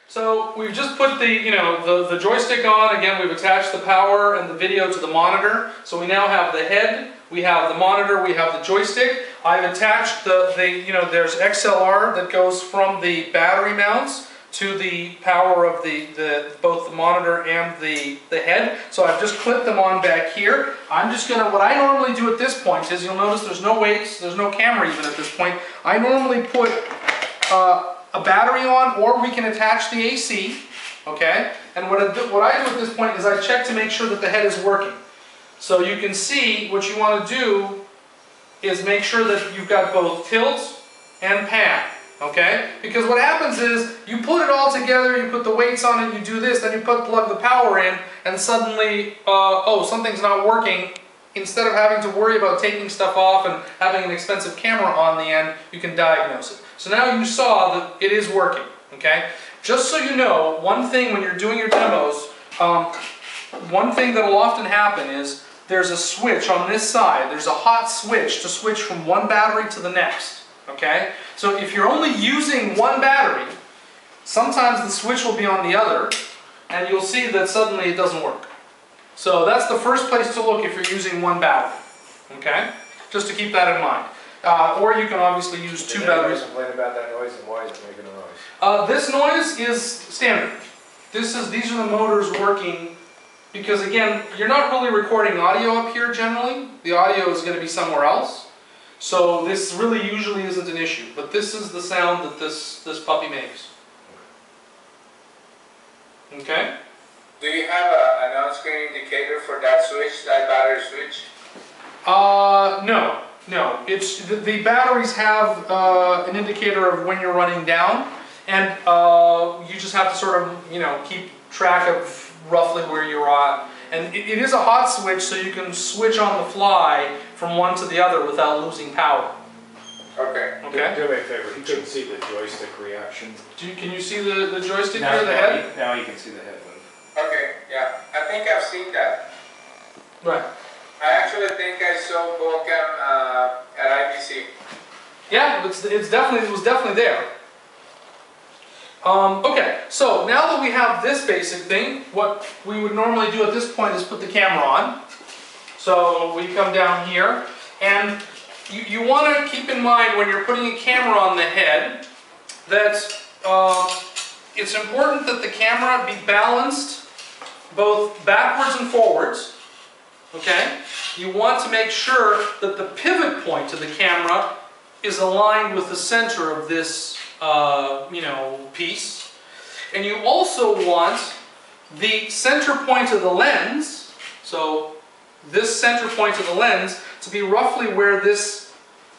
So we've just put the joystick on. Again, we've attached the power and the video to the monitor. So we now have the head, we have the monitor, we have the joystick. I've attached there's XLR that goes from the battery mounts to the power of both the monitor and the head. So I've just clipped them on back here. I'm just gonna, what I normally do at this point is, you'll notice there's no weights, there's no camera even at this point. I normally put a battery on, or we can attach the AC, okay? And what I do at this point is I check to make sure that the head is working. So you can see what you want to do is make sure that you've got both tilt and pan, okay? Because what happens is you put it all together, you put the weights on it, you do this, then you plug the power in, and suddenly, oh, something's not working. Instead of having to worry about taking stuff off and having an expensive camera on the end, you can diagnose it. So now you saw that it is working, okay? Just so you know, one thing when you're doing your demos, one thing that will often happen is there's a switch on this side. There's a hot switch to switch from one battery to the next, okay? So if you're only using one battery, sometimes the switch will be on the other, and you'll see that suddenly it doesn't work. So that's the first place to look if you're using one battery, okay? Just to keep that in mind. Or you can obviously use two batteries. Complain about that noise, and why is it making a noise? This noise is standard. These are the motors working, because again, you're not really recording audio up here generally. The audio is going to be somewhere else. So this really usually isn't an issue. But this is the sound that this puppy makes. Okay? Do you have an on-screen indicator for that switch, that battery switch? No. No. It's the batteries have an indicator of when you're running down, and you just have to sort of, keep track of roughly where you're at. And it is a hot switch, so you can switch on the fly from one to the other without losing power. Okay. Okay. Do me a favor. He couldn't see the joystick reaction. Can you see the joystick here, the head? Now you can see the head move. Okay, yeah. I think I've seen that. Right. I actually think I saw Volcam at IBC. Yeah, it was definitely there. Okay, so now that we have this basic thing, what we would normally do at this point is put the camera on. So we come down here, and you want to keep in mind when you're putting a camera on the head that it's important that the camera be balanced both backwards and forwards. Okay? You want to make sure that the pivot point of the camera is aligned with the center of this piece. And you also want the center point of the lens, so this center point of the lens, to be roughly where this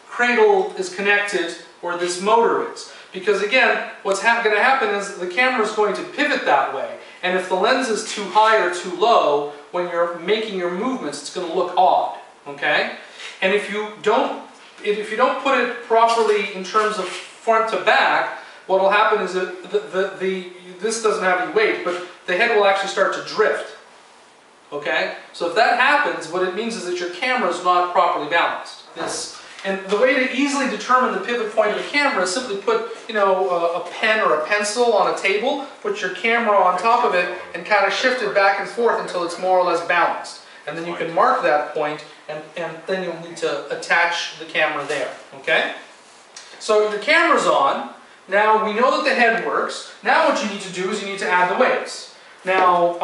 cradle is connected, or this motor is. Because again, what's going to happen is the camera is going to pivot that way. And if the lens is too high or too low, when you're making your movements, it's going to look odd. Okay? And if you don't put it properly in terms of front to back, what will happen is that this doesn't have any weight, but the head will actually start to drift. Okay? So if that happens, what it means is that your camera is not properly balanced. And the way to easily determine the pivot point of the camera is simply put, a pen or a pencil on a table, put your camera on top of it, and kind of shift it back and forth until it's more or less balanced. And then you can mark that point, and then you'll need to attach the camera there. Okay? So your camera's on. Now we know that the head works. Now what you need to do is you need to add the weights. Now,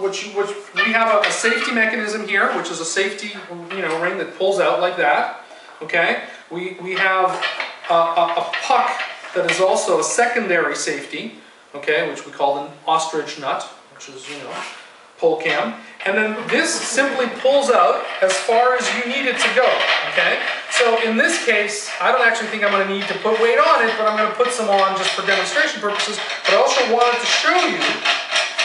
we have a safety mechanism here, which is a safety ring that pulls out like that. Okay, we have a puck that is also a secondary safety, okay, which we call an ostrich nut, which is, pull cam. And then this simply pulls out as far as you need it to go, okay? So in this case, I don't actually think I'm going to need to put weight on it, but I'm going to put some on just for demonstration purposes. But I also wanted to show you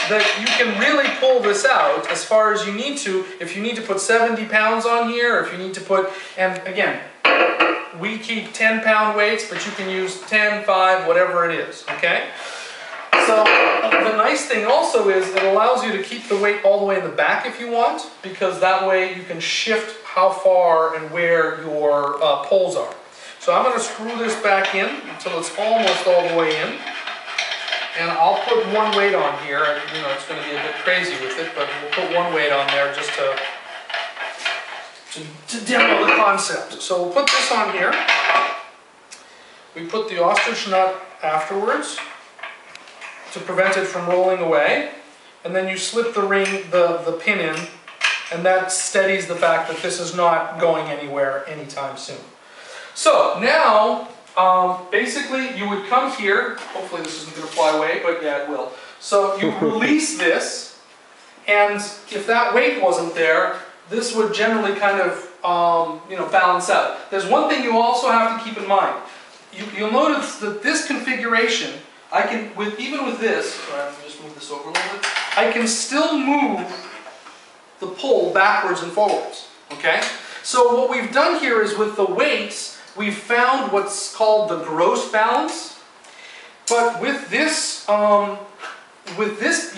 that you can really pull this out as far as you need to. If you need to put 70 pounds on here, or if you need to put, and again, we keep 10-pound weights, but you can use 10, 5, whatever it is, okay? So the nice thing also is it allows you to keep the weight all the way in the back if you want, because that way you can shift how far and where your poles are. So I'm going to screw this back in until it's almost all the way in. And I'll put one weight on here. You know, it's going to be a bit crazy with it, but we'll put one weight on there just to demo the concept. So we'll put this on here. We put the ostrich nut afterwards to prevent it from rolling away. And then you slip the ring, the pin in, and that steadies the fact that this is not going anywhere anytime soon. So now, basically you would come here, hopefully this isn't going to fly away, but yeah it will. So you release this, and if that weight wasn't there, this would generally kind of you know, balance out. There's one thing you also have to keep in mind. You'll notice that this configuration, I can, even with this, let me just move this over a little bit, I can still move the pole backwards and forwards, okay? So what we've done here is with the weights, we've found what's called the gross balance, but with this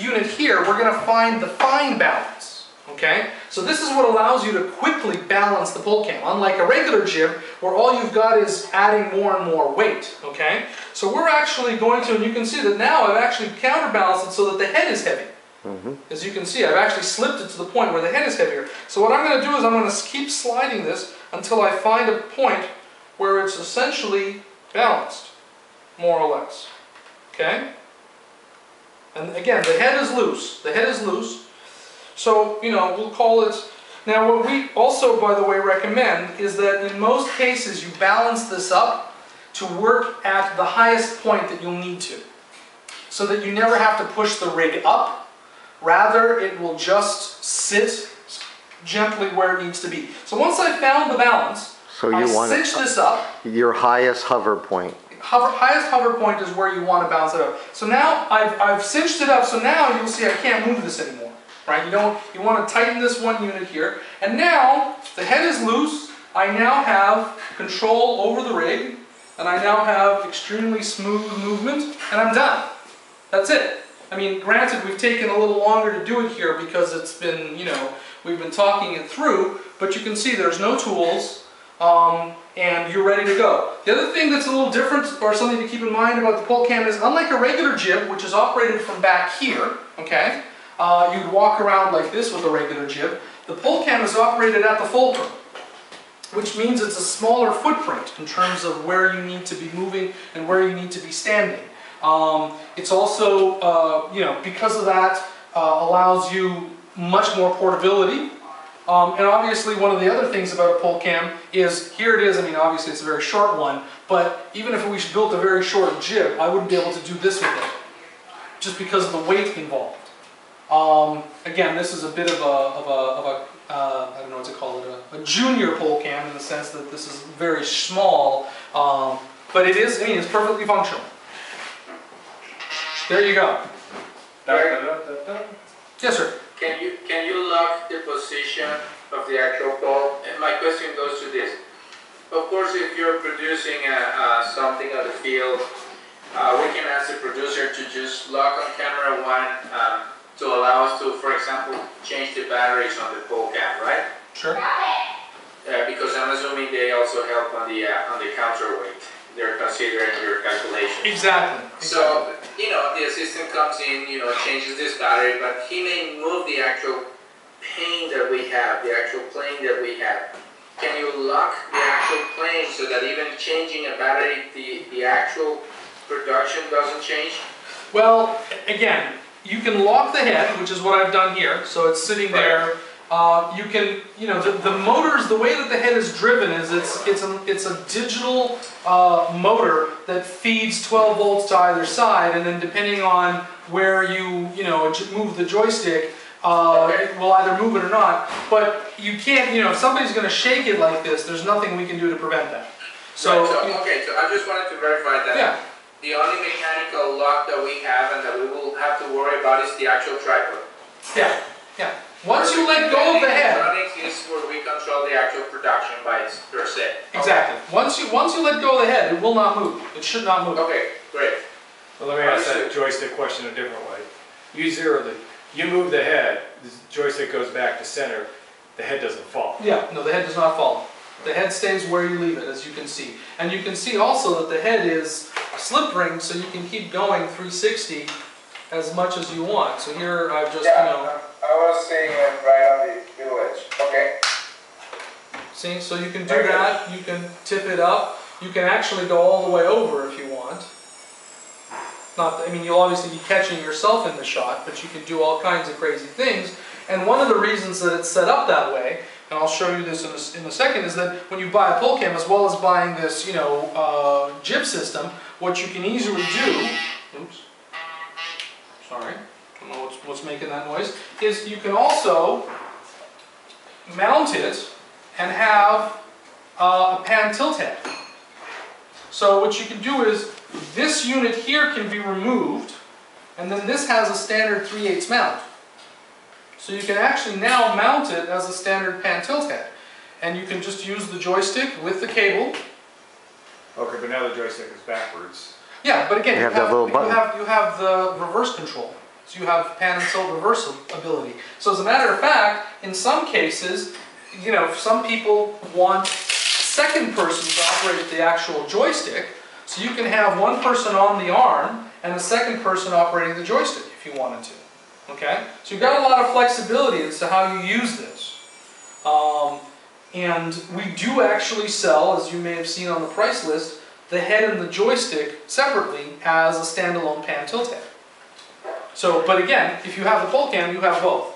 unit here, we're going to find the fine balance, okay? So this is what allows you to quickly balance the pole cam, unlike a regular jib, where all you've got is adding more and more weight, okay? So we're actually going to, and you can see that now I've actually counterbalanced it so that the head is heavy. As you can see, I've actually slipped it to the point where the head is heavier. So what I'm going to do is I'm going to keep sliding this until I find a point where it's essentially balanced, more or less. Okay? And again, the head is loose. The head is loose. So, you know, we'll call it... Now, what we also, by the way, recommend is that in most cases you balance this up to work at the highest point that you'll need to, so that you never have to push the rig up. Rather, it will just sit gently where it needs to be. So once I found the balance, so I cinch this up. Your highest hover point. Highest hover point is where you want to bounce it up. So now I've cinched it up, so now you'll see I can't move this anymore. Right? You want to tighten this one unit here. And now the head is loose. I now have control over the rig, and I now have extremely smooth movement, and I'm done. That's it. I mean, granted, we've taken a little longer to do it here because it's been, you know, we've been talking it through, but you can see there's no tools, and you're ready to go. The other thing that's a little different, or something to keep in mind about the pole cam, is unlike a regular jib, which is operated from back here, okay, you'd walk around like this with a regular jib, the pole cam is operated at the fulcrum, which means it's a smaller footprint in terms of where you need to be moving and where you need to be standing. It's also, you know, because of that, allows you much more portability. And obviously one of the other things about a pole cam is, here it is, I mean obviously it's a very short one, but even if we built a very short jib, I wouldn't be able to do this with it, just because of the weight involved. Again, this is a bit of a I don't know what to call it, a junior pole cam in the sense that this is very small, but it is, I mean, it's perfectly functional. There you go. Yes, sir. Can you lock the position of the actual pole? And my question goes to this. Of course, if you're producing something on the field, we can ask the producer to just lock on camera one to allow us to, for example, change the batteries on the pole cam, right? Sure. Because I'm assuming they also help on the counterweight. They're considering your calculation. Exactly. So, you know, the assistant comes in, you know, changes this battery, but he may move the actual pane that we have, the actual plane that we have. Can you lock the actual plane so that even changing a battery, the actual production doesn't change? Well, again, you can lock the head, which is what I've done here. So it's sitting there. You can, you know, the motors, the way that the head is driven is it's a digital motor that feeds 12 volts to either side, and then depending on where you know, move the joystick, it will either move it or not. But you can't, you know, if somebody's going to shake it like this, there's nothing we can do to prevent that. So, right, okay, so I just wanted to verify that. Yeah. The only mechanical lock that we have and that we will have to worry about is the actual tripod. Yeah, yeah. Once you let go of the head, electronics is where we control the actual production by per se. Exactly. Once you let go of the head, it will not move. It should not move. Okay, great. Well, let me ask that joystick question a different way. You move the head, the joystick goes back to center, the head doesn't fall. Yeah, no, the head does not fall. The head stays where you leave it, as you can see. And you can see also that the head is a slip ring, so you can keep going 360 as much as you want. So here I've just, I was seeing it right on the village. Okay. see, so you can do that, you can tip it up, you can actually go all the way over if you want. Not, I mean, you'll obviously be catching yourself in the shot, but you can do all kinds of crazy things. And one of the reasons that it's set up that way, and I'll show you this in a second, is that when you buy a pole cam, as well as buying this, jib system, what you can easily do, oops, sorry, don't know what's making that noise, is you can also mount it and have a pan tilt head. So what you can do is, this unit here can be removed, and then this has a standard 3/8 mount. So you can actually now mount it as a standard pan tilt head. And you can just use the joystick with the cable. Okay, but now the joystick is backwards. Yeah, but again, You have that little button. you have the reverse control. So you have pan and tilt reverse ability. So as a matter of fact, in some cases, some people want a second person to operate the actual joystick. So you can have one person on the arm and a second person operating the joystick if you wanted to. Okay? So you've got a lot of flexibility as to how you use this. And we do actually sell, as you may have seen on the price list, the head and the joystick separately as a standalone pan tilt head. So, but again, if you have the pole cam, you have both.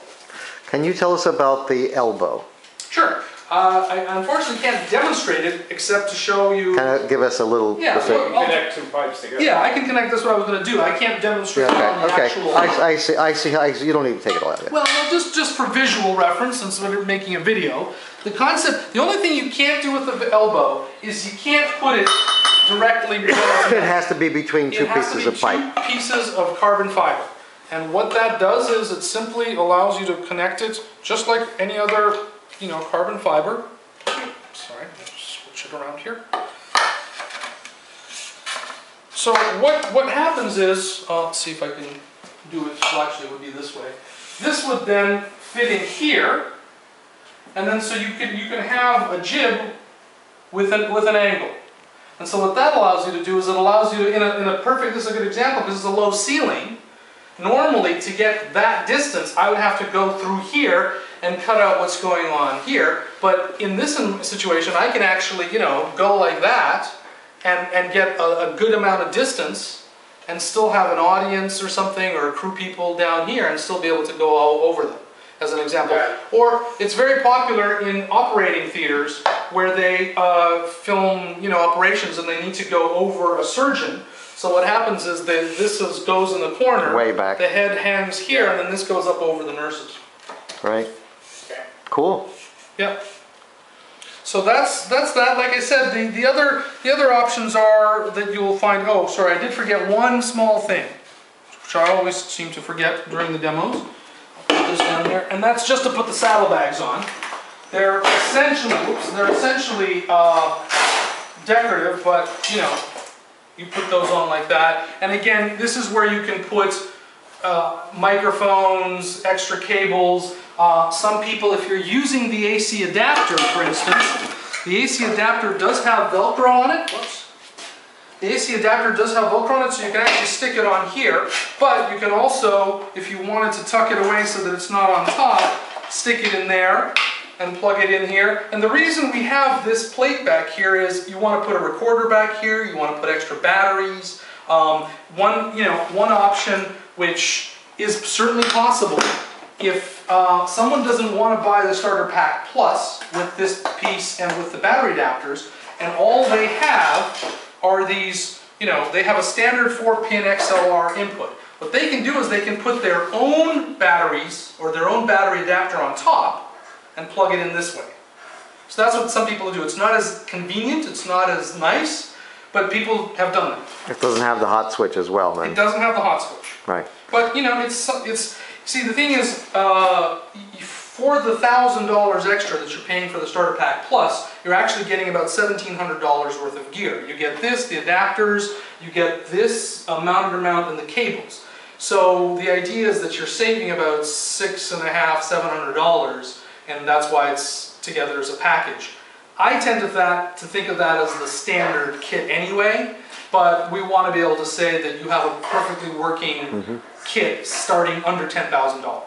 Can you tell us about the elbow? Sure. I unfortunately can't demonstrate it except to show you. Kind of give us a little. Yeah, just a- well, Connect two pipes together. Yeah, I can connect. That's what I was going to do. I can't demonstrate it on the okay. actual. I see. You don't need to take it all out yet. Well, no, just for visual reference, since we're making a video, the concept. The only thing you can't do with the elbow is you can't put it directly. It has to be between two pieces of pipe. Two pieces of carbon fiber. And what that does is it simply allows you to connect it just like any other, carbon fiber. Sorry, let's switch it around here. So what happens is, let's see if I can do it. Well, actually, it would be this way. This would then fit in here, and then so you can have a jib with an angle. And so what that allows you to do is it allows you to, in a perfect, this is a good example because it's a low ceiling. Normally, to get that distance, I would have to go through here and cut out what's going on here. But in this situation, I can actually, go like that and get a good amount of distance and still have an audience or something or crew people down here and still be able to go all over them, as an example. Yeah. Or it's very popular in operating theaters where they film, operations and they need to go over a surgeon. So what happens is that this goes in the corner, Way back. the head hangs here, and then this goes up over the nurses. Right. Okay. Cool. Yep. So that's that. Like I said, the other options are that you'll find. Oh, sorry, I did forget one small thing, which I always seem to forget during the demos. I'll put this down here, and that's just to put the saddlebags on. They're essentially decorative, but you put those on like that. And again, this is where you can put microphones, extra cables. Some people, if you're using the AC adapter, for instance, the AC adapter does have Velcro on it. Whoops. The AC adapter does have Velcro on it, so you can actually stick it on here. But you can also, if you wanted to tuck it away so that it's not on top, stick it in there and plug it in here. And the reason we have this plate back here is you want to put a recorder back here, you want to put extra batteries. One option, which is certainly possible, if someone doesn't want to buy the Starter Pack Plus with this piece and with the battery adapters, and all they have are these, they have a standard 4-pin XLR input. What they can do is they can put their own batteries or their own battery adapter on top and plug it in this way. So that's what some people do. It's not as convenient, it's not as nice, but people have done that. It doesn't have the hot switch as well, It then. doesn't have the hot switch. Right. But see, the thing is, for the $1,000 extra that you're paying for the Starter Pack Plus, you're actually getting about $1,700 worth of gear. You get this, the adapters, you get this mounted mount and the cables. So the idea is that you're saving about $650–700, and that's why it's together as a package. I tend to think of that as the standard kit anyway, but we want to be able to say that you have a perfectly working kit starting under $10,000.